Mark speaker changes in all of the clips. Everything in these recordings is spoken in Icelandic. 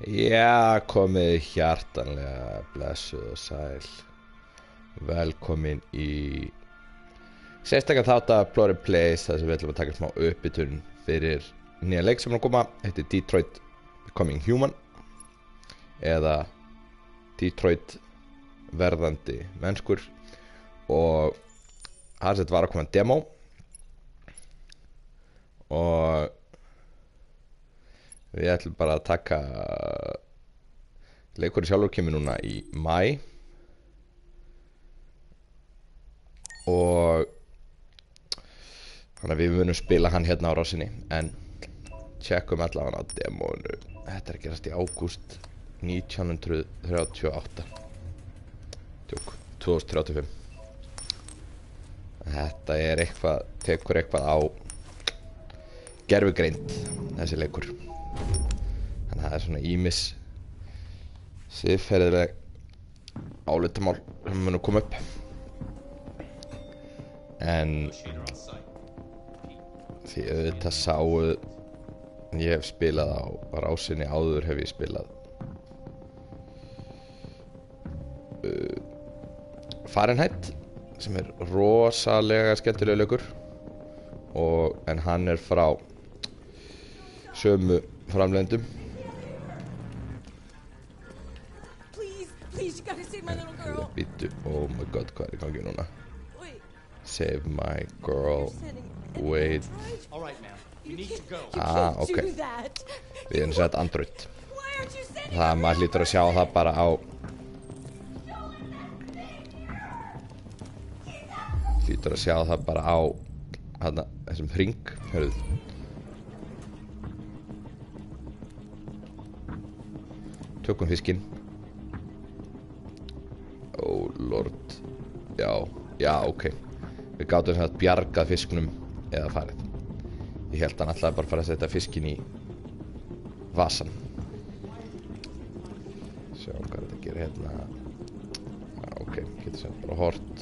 Speaker 1: Já, komið hjartanlega, blessuð og sæl. Velkomin í sérstaklega þátt af Plori Plays, þar sem við ætlum að taka smá uppbytun fyrir nýja leik sem er að koma. Þetta er Detroit Becoming Human eða Detroit verðandi mennskur, og hans þetta var að koma demo og við ætlum bara að taka leikurinn sjálfur kemur núna í maí og þannig að við munum spila hann hérna á rásinni, en tjekkum allavega á demónu. Þetta er að gerast í ágúst 1938 2035. Þetta er eitthvað, tekur eitthvað á gervigreind þessi leikur. Þannig að það er svona ýmis siðferðileg álitamál sem munum koma upp, en því auðvitað sáu ég hef spilað á rásinni áður, hef ég spilað Fahrenheit sem er rosalega skemmtilega leikur, en hann er frá sömu framleiðendum. Býttu, oh my god, hvað er í gangi núna? Save my girl, wait. Ok, við erum sett Android. Það maður hlýtur að sjá það bara á hana, þessum hring, hörðu. Tökum fiskinn. Oh lord. Já, ok. Við gátum sem að bjargað fisknum eða farið. Ég held hann alltaf bara að fara að setja fiskinn í vasan. Sjá hvað þetta gerir hérna. Ok, getur sem bara hort.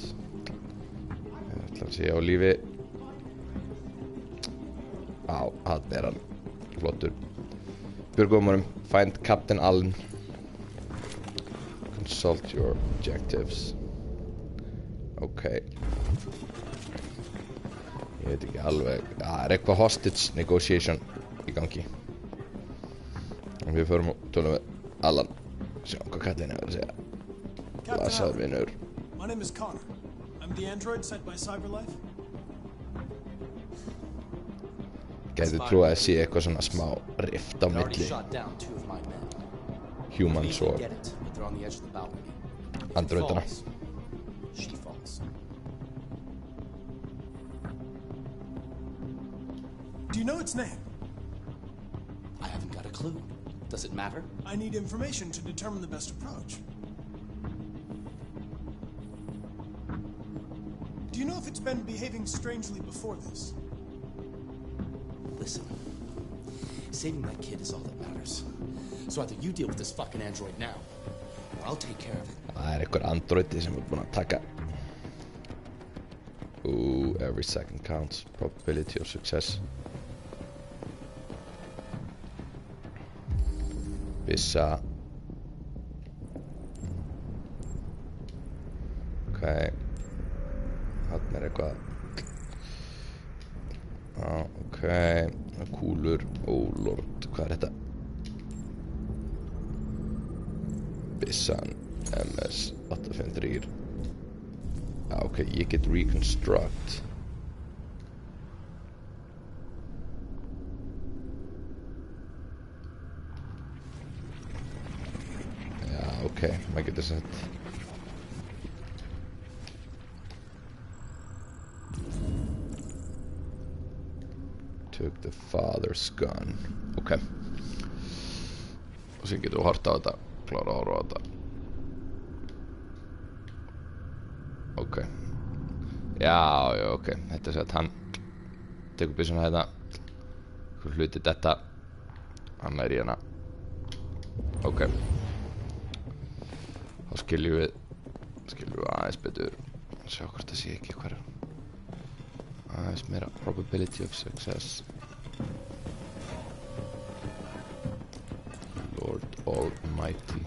Speaker 1: Ég ætla að sé á lífi. Hann er hann flottur. Björgum honum. Find Captain Allen. Consult your objectives. Ok. Ég veit ekki alveg. Það er eitthvað hostage negotiation í gangi. Og við förum og tölum við Allan. Sjáum hvað kallinn er að segja. Blessaður vinur.
Speaker 2: My name is Connor. I'm the android sent by CyberLife.
Speaker 1: Gæti trúið að sé eitthvað svona smá rift á milli humans og androidana.
Speaker 2: Do you know its name?
Speaker 3: I haven't got a clue. Does it matter?
Speaker 2: I need information to determine the best approach. Do you know if it's been behaving strangely before this?
Speaker 3: Listen, saving that kid is all that matters. So either you deal with this fucking android now, or I'll take care of it.
Speaker 1: Það er einhver androidi sem er búinn að taka. Every second counts. Probability of success. Byssa. Ok. Þarna er eitthvað. Ok, kúlur, oh lord, hvað er þetta? Byssan, MS-853. Ok, ég get reconstruct. Já, ok, maður getur sett. Took the father's gun. Ok. Og svo getur við hort á þetta. Klára að horfa á þetta. Ok. Já, ok. Þetta er að hann tekur byssuna hérna. Hvað hluti þetta. Hann er í hérna. Ok. Þá skiljum við aðeins betur. Sjá hvort það sé ekki hvað er. Aðeins meira probability of success. Lord. almighty.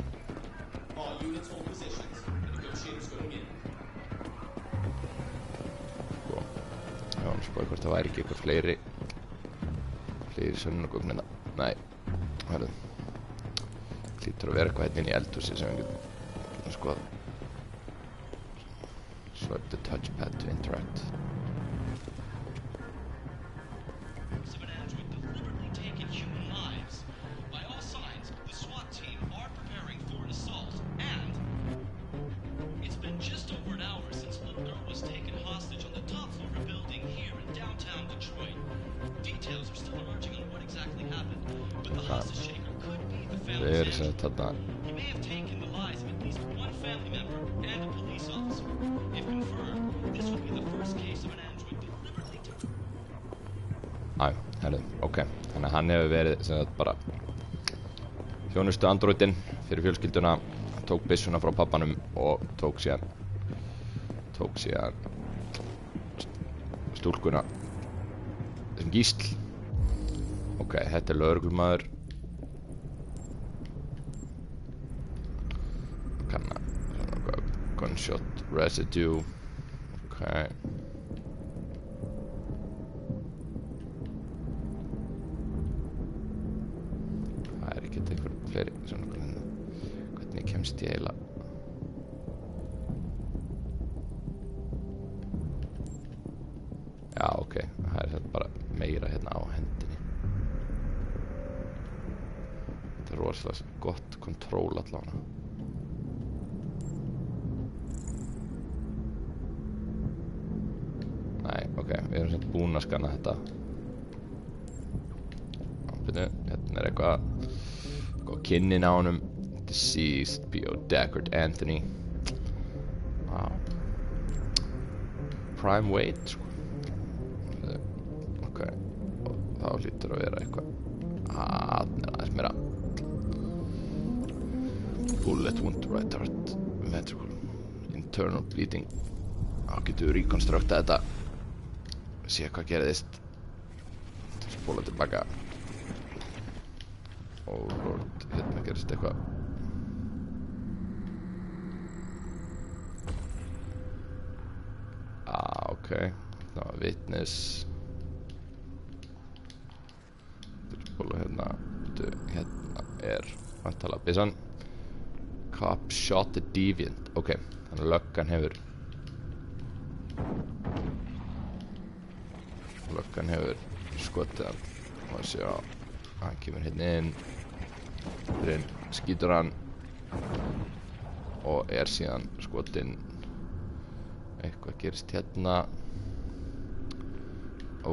Speaker 3: All units hold positions. Negotiators going in.
Speaker 1: Sko, já, hann spáði hvort það væri ekki eitthvað fleiri sönnunargögn en það. Nei, hörðu. Hlýtur að vera eitthvað hérna inn í eldhúsi sem við getum skoðað. Swipe the touchpad to interact. Það sem þarna herru, ok. Þannig að hann hefur verið sem sagt bara þjónustu androidinn fyrir fjölskylduna, tók byssuna frá pabbanum og tók síðan stúlkuna sem gísl. Ok, þetta er lögreglumaður. Gunshot residue. Ok. Það er ekki eitthvað fleiri svona hvernig kemst ég eiginlega. Já, ok. Það er bara meira hérna á hendinni. Þetta er rosalega gott kontról allavega. Ok, við erum sem búin að skanna þetta. Hérna er eitthvað kynnin á honum. Deceased P.O. Deckard Anthony. Wow. Prime weight, sko. Ok, og þá hlýtur að vera eitthvað. Þannig er aðeins meira. Bullet wound right heart ventricle. Internal bleeding. Þá getum við reconstructa þetta. Sé hvað gerðist. Spóla tilbaka. Oh lord, hérna gerðist eitthvað. Ok. Það var witness. Spóla hérna. Hérna er vantala byssan. Cop shot the deviant. Ok, þannig að löggan hefur skotið hann og sjá, hann kemur hérna inn, skýtur hann og er síðan skotinn. Eitthvað gerist hérna. Ó,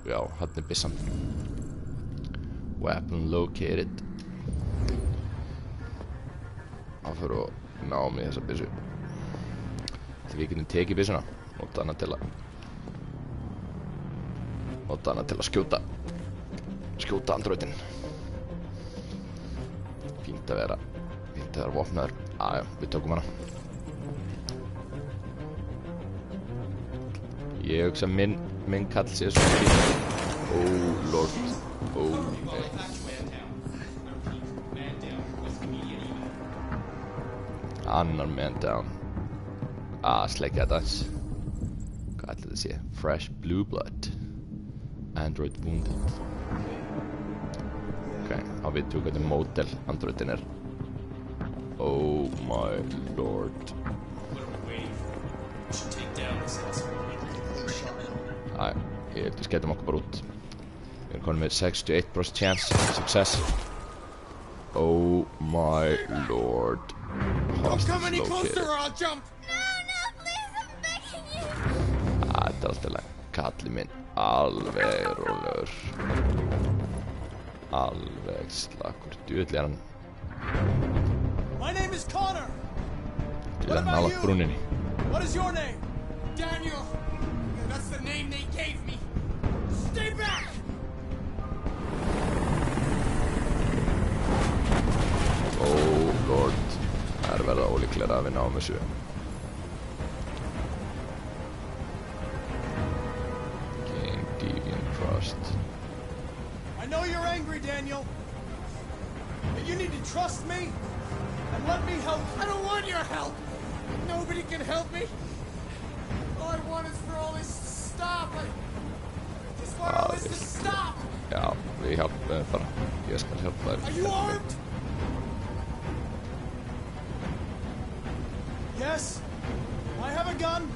Speaker 1: já, hann er byssan. Weapon located. Hann fyrir að ná mig þessa byssu. Þegar við getum tekið byssuna, nota hana til að skjóta androidinn. Fínt að vera vopnaður. Já, við tökum hana. Ég hugsa minn kall sé svo fínt. Oh lord. Oh nei. Annar man down. Sleikja þetta aðeins. Hvað ætli þetta sé? Fresh blue blood. Android wounded. Ok, þá veitum við hvernig módel androidin er. Oh my lord. Æ, ég held við skellum okkur bara út. Við erum konum með 68% chance success. Oh my lord.
Speaker 4: Don't come any closer or I'll jump! No, please, I'm begging you!
Speaker 1: Þetta er alltaf leið. Kalli minn. Alveg rólegur. Alveg slakur. Djúvill hann.
Speaker 2: My name is Connor.
Speaker 1: Djúvill hann nálægt brúninni.
Speaker 2: What is your name?
Speaker 4: Daniel! That's the name they gave me! Stay back!
Speaker 1: Oh lord. Það verða ólíklega að við náum þessu. Game Deviant Trust.
Speaker 2: I know you're angry, Daniel. But you need to trust me and let me help you?
Speaker 4: I don't want your help. Nobody can help me. All I want is for all this to stop. I just want all this to stop.
Speaker 1: Ja, vi hjälper bara. Jag ska hjälpa er.
Speaker 2: Are you armed? Yes. I have a gun.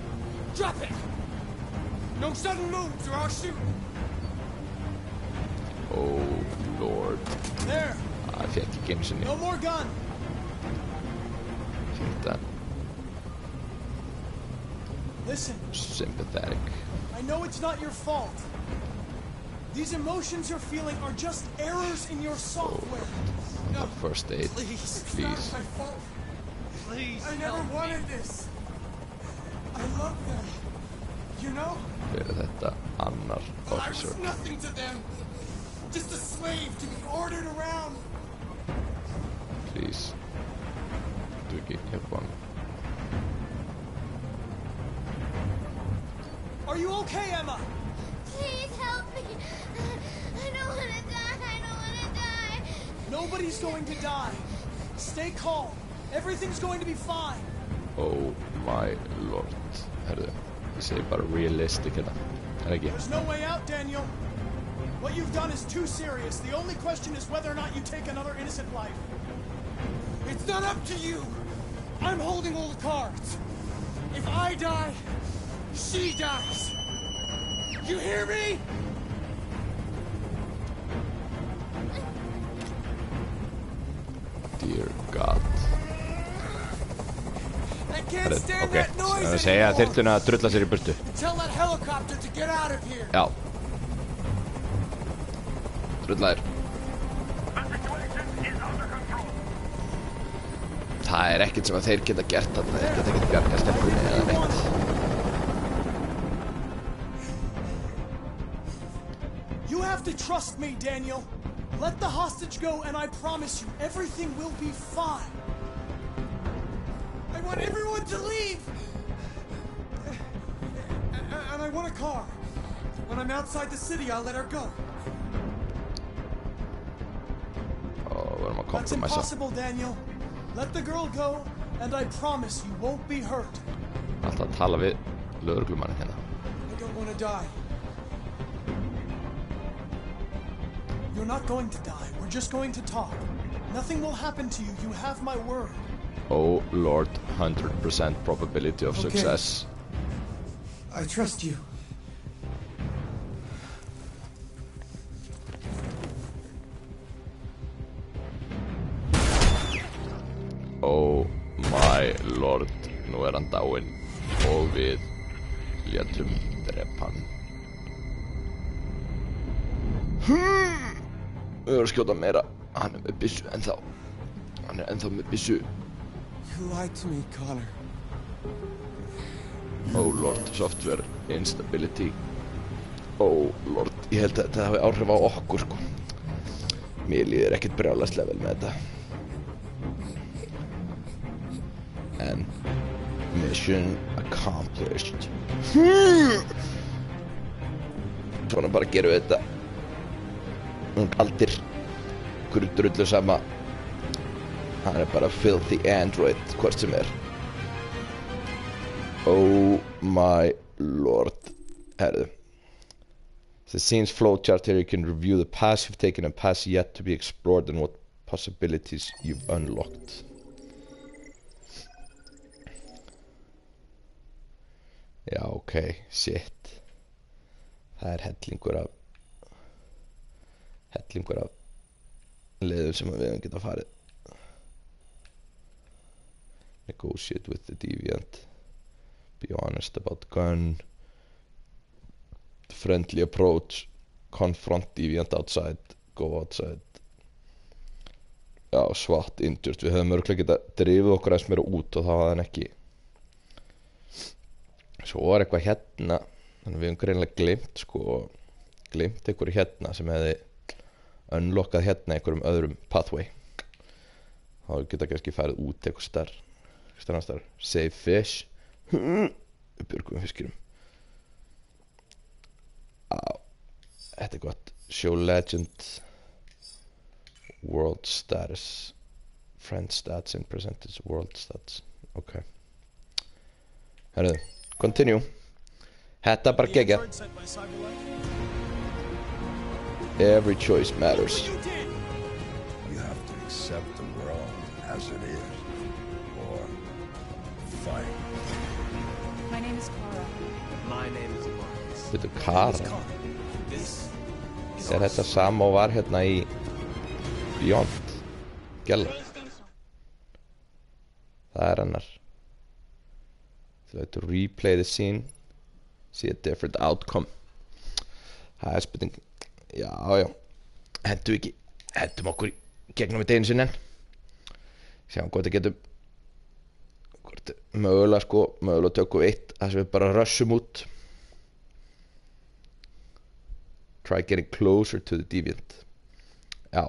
Speaker 4: Drop it. No sudden moves or I'll shoot.
Speaker 1: Oh lord.
Speaker 2: There.
Speaker 1: Jag fick inte
Speaker 2: No more gun.
Speaker 1: Inte
Speaker 2: Listen,
Speaker 1: sympathetic.
Speaker 2: I know it's not your fault. These emotions you're feeling are just errors in your software.
Speaker 4: No.
Speaker 1: First aid,
Speaker 4: Please. It's
Speaker 1: please.
Speaker 4: not my fault. Please. I never
Speaker 2: help me.
Speaker 4: wanted this. I love them. You know?
Speaker 1: Fyrir þetta annar
Speaker 4: But I
Speaker 1: officer.
Speaker 4: was nothing to them. Just a slave to be ordered around.
Speaker 1: Please. Du ekki hjálpa hann.
Speaker 2: Are you okay, Emma?
Speaker 5: Please help me. I don't want to die. I don't want to die.
Speaker 2: Nobody's going to die. Stay calm. Everything's going to be fine.
Speaker 1: Oh my lord. Herðu, ég segi bara realistic hérna. Ekki?
Speaker 2: There's no way out, Daniel. What you've done is too serious. The only question is whether or not you take another innocent life.
Speaker 4: It's not up to you. I'm holding all the cards. If I die, she dies. You hear me?
Speaker 1: Dear God.
Speaker 4: I can't stand
Speaker 1: Ok,
Speaker 4: that noise
Speaker 1: það segja
Speaker 4: anymore.
Speaker 1: þyrluna að drulla sér í burtu.
Speaker 4: Tell that helicopter to get out of here.
Speaker 1: Já. Drulla þér. Það er ekkert sem að þeir geta gert þarna. Þeir geta ekkert bjarga stelpunni eða neitt.
Speaker 2: You have to trust me, Daniel. Let the hostage go, and I promise you, everything will be fine.
Speaker 4: I want everyone to leave. And I want a car. When I'm outside the city, I'll let her go.
Speaker 1: Og við erum að
Speaker 2: That's
Speaker 1: kompromissa.
Speaker 2: impossible, Daniel. Let the girl go, and I promise you won't be hurt.
Speaker 1: Alltaf að tala við lögreglumann hérna.
Speaker 4: I don't want to die.
Speaker 2: You're not going to die. We're just going to talk. Nothing will happen to you. You have my word.
Speaker 1: Oh lord, 100% probability of
Speaker 4: Okay.
Speaker 1: success.
Speaker 4: I trust you.
Speaker 1: Oh my lord, nú er hann dáinn og við létum drepa hann. Við verðum að skjóta meira. Hann er með byssu ennþá. Hann er ennþá með byssu.
Speaker 4: You lied to me, Connor.
Speaker 1: Oh lord, software instability. Oh lord, ég held að þetta hafi áhrif á okkur sko. Mér líður ekkert brjálæslega vel með þetta. En mission accomplished. Svona bara gerum við þetta. Aldir. Hverju drullu sama. Hann er bara filthy android, hvort sem er. Oh my lord. Herðu. The scenes flowchart here, you can review the paths you've taken and paths yet to be explored and what possibilities you've unlocked. Já, ok, shit. Það er hellingur af leiðum sem við hefum getað farið. Negotiate with the deviant. Be honest about gun. Friendly approach. Confront deviant outside. Go outside. Já, SWAT injured. Við höfum örgulega getað drifið okkur aðeins meira út og það var þann ekki. Svo var eitthvað hérna. Þannig við höfum greinlega glimt einhverju hérna sem hefði unlockað hérna einhverjum öðrum pathway. Þá geta kannski farið út eitthvað starf. Save fish. Við björgum fiskinum. Þetta er gott. Show legend. World status. Friend stats and percentage world stats. Ok. Herðu, continue. Þetta bara
Speaker 2: The
Speaker 1: gegja.
Speaker 2: android sent by Cyberlife?
Speaker 1: Every choice matters.
Speaker 2: You did!
Speaker 6: You have to accept the world as it is, or fight.
Speaker 7: My name is Clara.
Speaker 3: My name is Marcus.
Speaker 1: Þetta Kara.
Speaker 3: This is
Speaker 1: Þetta sama og var hérna í Beyond. Gella. Það hennar. To replay the scene, see a different outcome. Það spurning. Já. Hendum okkur gegnum þetta einu sinni enn. Sjáum hvort það getum mögulega tökum við eitt þar sem við bara rushum út. Try getting closer to the deviant. Já.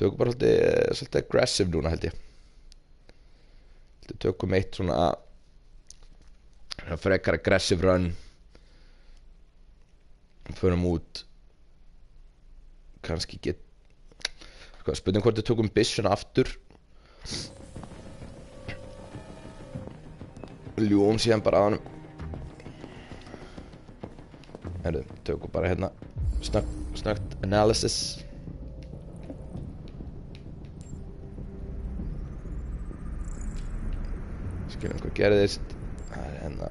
Speaker 1: Tökum bara svolítið aggressive núna held ég. Tökum eitt svona frekar aggressive run. Förum út. Kannski spurning hvort við tökum byssuna aftur. Ljúum síðan bara að honum. Herðu, tökum bara hérna snögt analysis. Skilum hvað gerðist. Það er hérna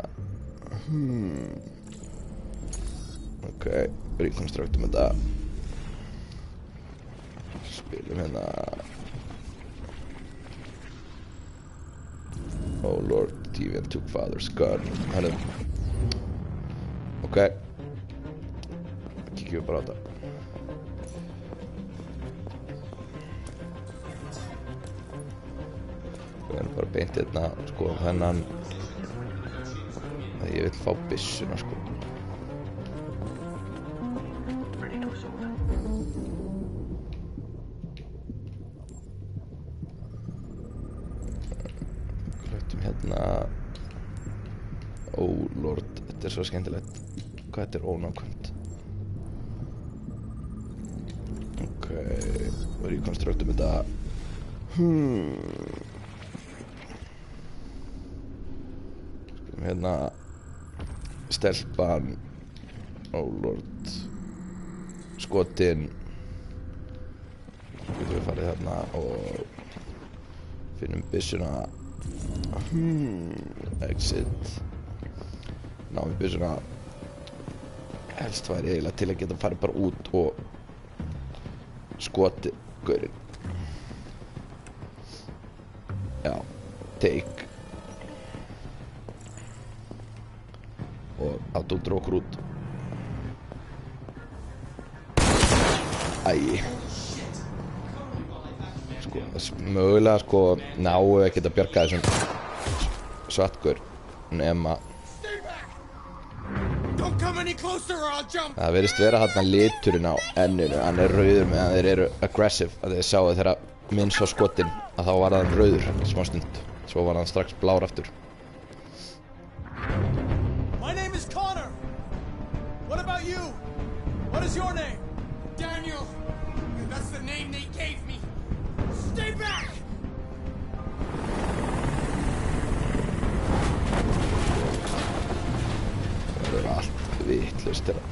Speaker 1: Ok, reconstructum þetta. Spilum hérna Oh Lord, Deviant took father's gun. Herðu. Ok. Kíkjum við bara á þetta. Við erum bara beint hérna, sko, þennan. Ég vil fá byssuna, sko. Klættum hérna. Oh Lord, þetta er svo skemmtilegt. Hvað þetta er ónákvæmt. Ok, reconstructum þetta. Hérna stelpan. Oh Lord. Skotin. Getum við farið þarna og finnum byssuna. Exit. Náum við byssuna. Helst væri eiginlega til að geta farið bara út og skoti gaurinn. Já, take. Og áttu okkur út. Æi. Sko, mögulega sko náu ekkert að bjarga þessum svartgaur nema það verðist vera þarna liturinn á enninu. Hann er rauður meðan þeir eru aggressive. Að þeir sáu þeirra minn sá skotin að þá var hann rauður smá stund. Svo var hann strax blár aftur.
Speaker 2: My name is Connor. What about you? What is your name?
Speaker 4: Daniel. That's the name they gave me. Stay back!
Speaker 1: Það er allt vitlaust þeirra.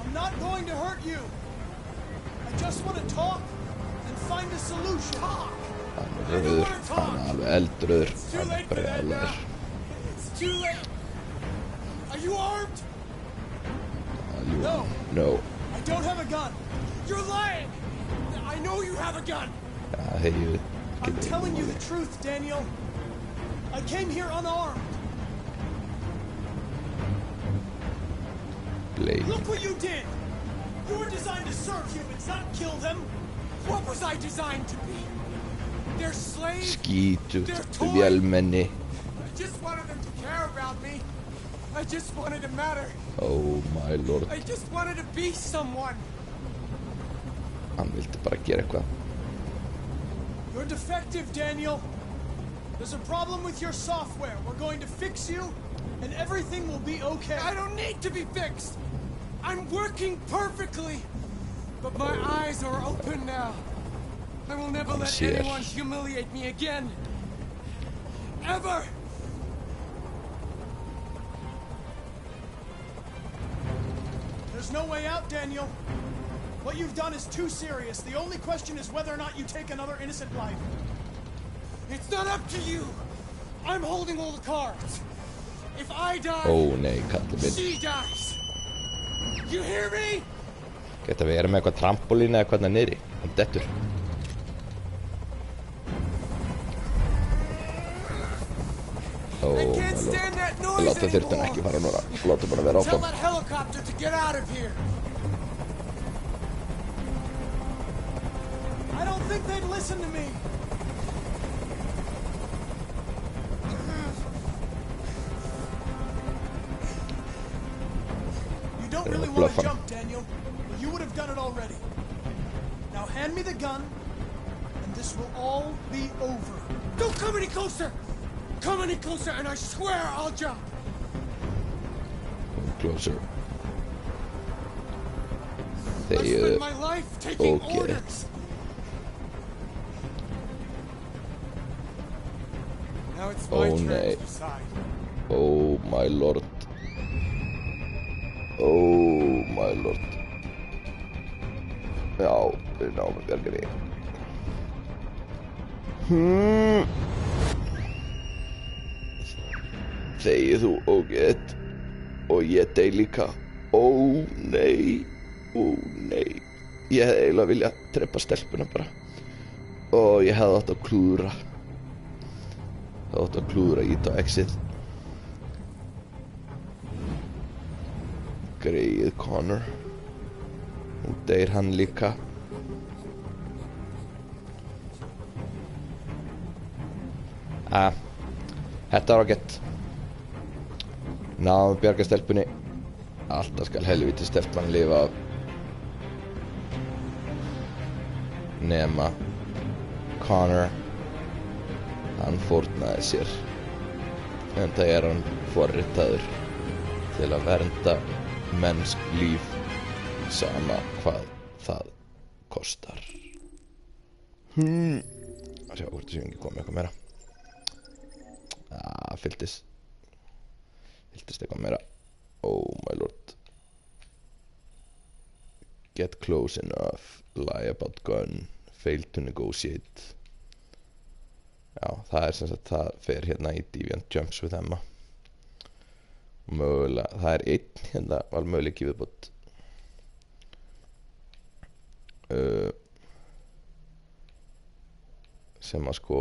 Speaker 2: I'm not going to hurt you. I just want to talk and find a solution.
Speaker 1: Hann er rauður, hann er alveg eldröður, hann er brjálaður.
Speaker 4: It's too late. Are you armed?
Speaker 2: No.
Speaker 1: No.
Speaker 2: I don't have a gun.
Speaker 4: You're lying. I know you have a gun.
Speaker 1: Já, hegið.
Speaker 2: I'm telling you the truth, Daniel. I came here unarmed.
Speaker 1: Blade.
Speaker 2: Look what you did. You were designed to serve humans, not kill them.
Speaker 4: What was I designed to be? Their slave?
Speaker 1: Skítugt vélmenni.
Speaker 4: I just wanted them to care about me. I just wanted to matter.
Speaker 1: Oh my lord.
Speaker 4: I just wanted to be someone.
Speaker 1: Hann vildi bara gera eitthvað.
Speaker 2: You're defective, Daniel. There's a problem with your software. We're going to fix you, and everything will be okay.
Speaker 4: I don't need to be fixed. I'm working perfectly. But my eyes are open now. I will never let
Speaker 1: sér.
Speaker 4: anyone humiliate me again. Ever.
Speaker 2: There's no way out, Daniel. What you've done is too serious. The only question is whether or not you take another innocent life.
Speaker 4: It's not up to you. I'm holding all the cards. If I die,
Speaker 1: Ó nei, kallið minn.
Speaker 4: she dies. You hear me?
Speaker 1: Geta við erum með eitthvað trampolín eða hvernig niðri. Hann dettur. Ó,
Speaker 4: I can't stand that noise
Speaker 1: láta þyrftin
Speaker 4: anymore.
Speaker 1: ekki fara núna. Láta bara vera
Speaker 4: Tell
Speaker 1: áfram.
Speaker 4: that helicopter to get out of here.
Speaker 2: I don't think they'd listen to me. You don't really want
Speaker 1: bluff
Speaker 2: to
Speaker 1: him.
Speaker 2: jump, Daniel. But you would have done it already. Now hand me the gun, and this will all be over.
Speaker 4: Don't come any closer. Come any closer, and I swear I'll jump.
Speaker 1: Closer.
Speaker 4: I
Speaker 1: Þegið.
Speaker 4: spent my life taking
Speaker 1: Okay.
Speaker 4: orders. Now it's my
Speaker 1: Oh,
Speaker 4: turn
Speaker 1: nay.
Speaker 4: to decide.
Speaker 1: Oh my lord. Oh my lord. Já, við náum að bjarga því. Þegið þú ógeð. Og ég dey líka. Ó nei. Ó nei. Ég hefði eiginlega viljað treppa stelpuna bara. Og ég hefði átt að klúðra. Það átt að klúðra ít á exið. Greið Connor. Nú deyr hann líka. Þetta var ágætt. Náðum að bjarga stelpunni. Alltaf skal helvíti stelpan lifa af. Nema Connor. Hann fórnaði sér. Enda er hann forritaður til að vernda mennsk líf sama hvað það kostar. Sjá hvort þessi ekki komið eitthvað meira. Fylltist eitthvað meira. Oh my lord. Get close enough. Lie about gun. Fail to negotiate. Já, það er sem sagt, það fer hérna í Deviant Jumps with Emma. Mögulega, það er einn hérna, var mögulega ekki viðbútt. Sem að sko,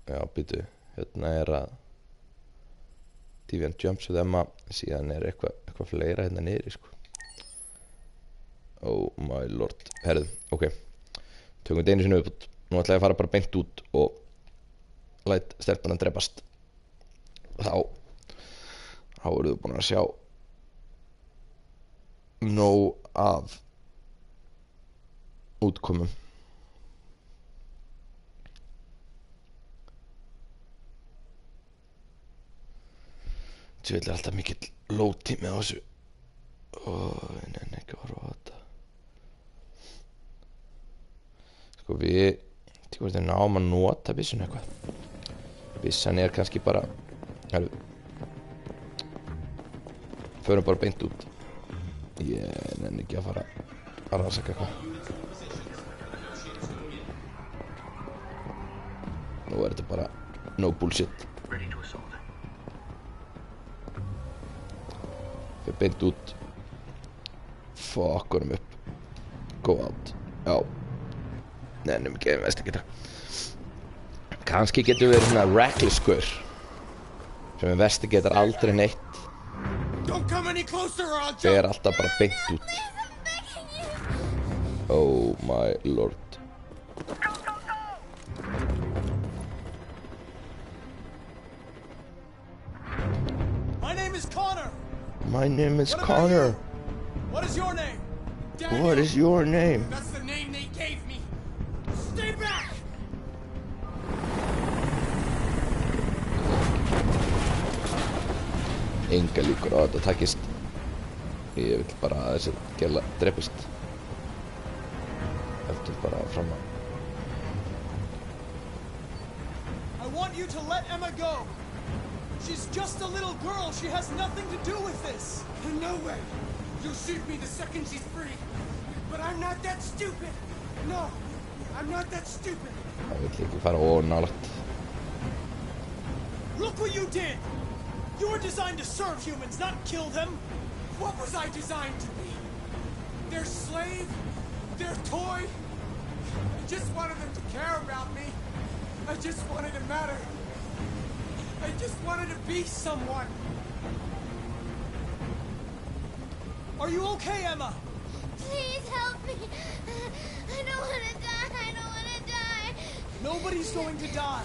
Speaker 1: já, býtu, hérna er að Deviant Jumps with Emma, síðan er eitthvað fleira hérna niðri, sko. Oh my lord. Herðu, ok. Tökum þetta einu sinni viðbútt. Nú ætla ég að fara bara beint út og læt stelpunan drepast. Þá eruðu búin að sjá nóg af útkomum. Þetta er alltaf mikill lótími á þessu. Ég nenni ekki að horfa á þetta. Sko við náum að nota byssun eitthvað. Byssan er kannski bara, herru, förum bara beint út. Ég nenni ekki að fara að rannsaka eitthvað. Nú er þetta bara no bullshit. Fyrir beint út. Fokkurum upp. Go out. Já. Nennum ekki að investigata. Kannski getur við verið svona reckless skur sem investigatar aldrei neitt.
Speaker 4: Don't come any closer or I'll
Speaker 1: Fer
Speaker 4: jump.
Speaker 1: alltaf bara beint út. Oh my lord.
Speaker 2: My name is Connor.
Speaker 1: My name is
Speaker 2: What about
Speaker 1: Connor.
Speaker 2: you? What is your name?
Speaker 4: Daniel,
Speaker 1: What is your name?
Speaker 4: That's the name they gave me. Stay back!
Speaker 1: enga líkur á að þetta takist. Ég vil bara að þessi gæla drepist. Eftir bara fram að.
Speaker 2: I want you to let Emma go. She's just a little girl. She has nothing to do with this.
Speaker 4: No way. You'll shoot me the second she's free. But I'm not that stupid. No, I'm not that stupid.
Speaker 1: Það vill ekki fara ónálægt.
Speaker 2: Look what you did. You were designed to serve humans, not kill them.
Speaker 4: What was I designed to be? Their slave? Their toy? I just wanted them to care about me. I just wanted to matter. I just wanted to be someone.
Speaker 2: Are you okay, Emma?
Speaker 5: Please help me. I don't want to die. I don't want to die.
Speaker 2: Nobody's going to die.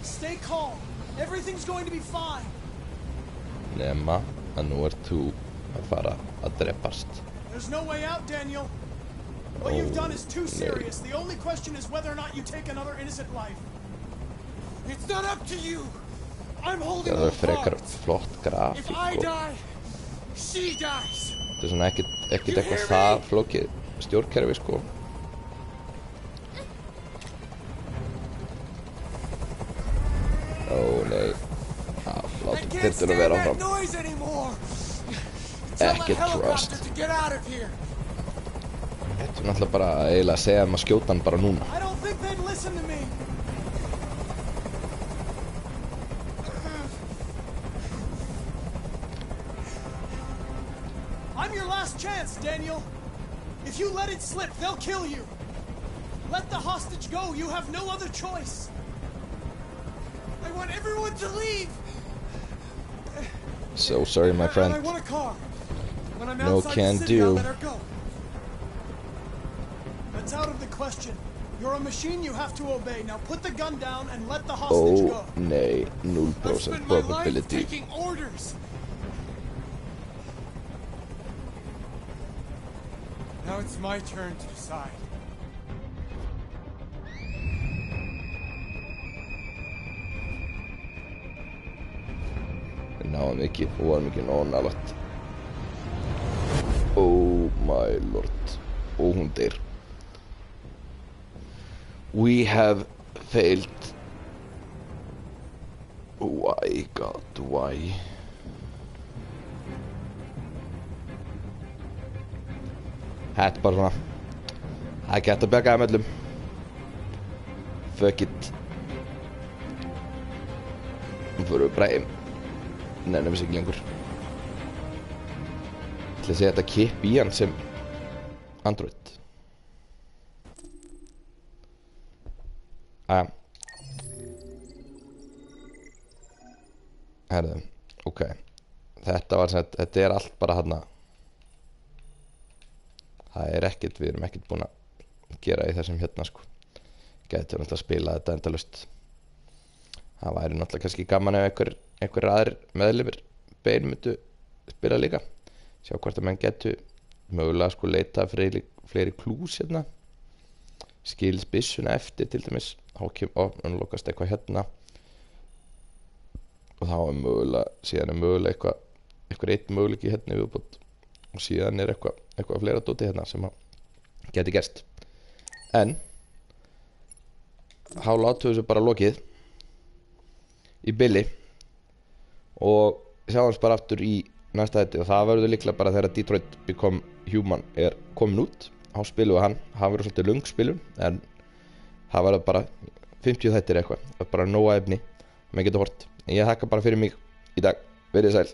Speaker 2: Stay calm. Everything's going to be fine.
Speaker 1: Nema að nú þú að fara að drepast.
Speaker 2: There's no way out, Daniel. What you've done is too serious. The only question is whether or not you take another innocent life.
Speaker 4: It's not up to you. I'm holding
Speaker 1: Það
Speaker 4: all
Speaker 1: er frekar
Speaker 4: cards.
Speaker 1: flott
Speaker 4: If
Speaker 1: grafík
Speaker 4: I
Speaker 1: og
Speaker 4: die, she dies.
Speaker 1: þetta er svona ekkert eitthvað það flókið stjórnkerfi sko. Ó nei. Látum
Speaker 4: Can't
Speaker 1: þyrftur
Speaker 4: stand
Speaker 1: að vera
Speaker 4: that
Speaker 1: áfram.
Speaker 4: noise anymore. Tell
Speaker 1: Ekki
Speaker 4: the helicopter
Speaker 1: trust.
Speaker 4: to get out of here.
Speaker 1: Þetta er náttúrulega bara eiginlega að segja að skjóta hann bara núna.
Speaker 2: I don't think they'd listen to me. I'm your last chance, Daniel. If you let it slip, they'll kill you. Let the hostage go. You have no other choice.
Speaker 4: I want everyone to leave.
Speaker 1: So sorry my
Speaker 4: I
Speaker 1: friend.
Speaker 4: want a car. When I'm
Speaker 1: No
Speaker 4: outside
Speaker 1: can
Speaker 4: the city, I'll
Speaker 1: do.
Speaker 4: let her go.
Speaker 2: That's out of the question. You're a machine you have to obey. Now put the gun down and let the hostage
Speaker 1: Ó
Speaker 2: go.
Speaker 1: nei,
Speaker 4: I've
Speaker 1: 0%
Speaker 4: spent my life
Speaker 1: probability.
Speaker 4: taking orders. Now it's my turn to decide.
Speaker 1: Við náðum ekki og varum ekki nógu nálægt. Oh my lord. Og hún deyr. We have failed. Why God, why? Þetta er bara svona. Það er ekki hægt að bjarga þeim öllum. Fuck it. Nú förum við bara heim. Nennum við ekki lengur. Ég ætla að segja þetta kipp í hann sem Android. Herðu, ok. Þetta var sem sagt, þetta er allt bara þarna. Það er ekkert, við erum ekkert búin að gera í þessum hérna sko. Gætum náttúrulega að spila þetta endalaust. Það væri náttúrulega kannski gaman ef einhver aðrir meðlimir bein myndu spila líka. Sjá hvort að menn getu mögulega sko leita fleiri klús hérna. Skils byssuna eftir til dæmis. Þá lokast eitthvað hérna. Og þá er mögulega, síðan er mögulega eitthvað eitt möguleiki hérna í viðbót. Og síðan er eitthvað fleira dóti hérna sem að geti gerst. En þá látum við þessu bara lokið í bili og sjáumst bara aftur í næsta þætti og það verður líklega bara þegar Detroit Become Human er komin út. Þá spilum við hann, það verður svolítið löng spilum en það verður bara 50 þættir eitthvað, það er bara nóga efni maður getur hort. En ég þakka bara fyrir mig í dag, verið sæl.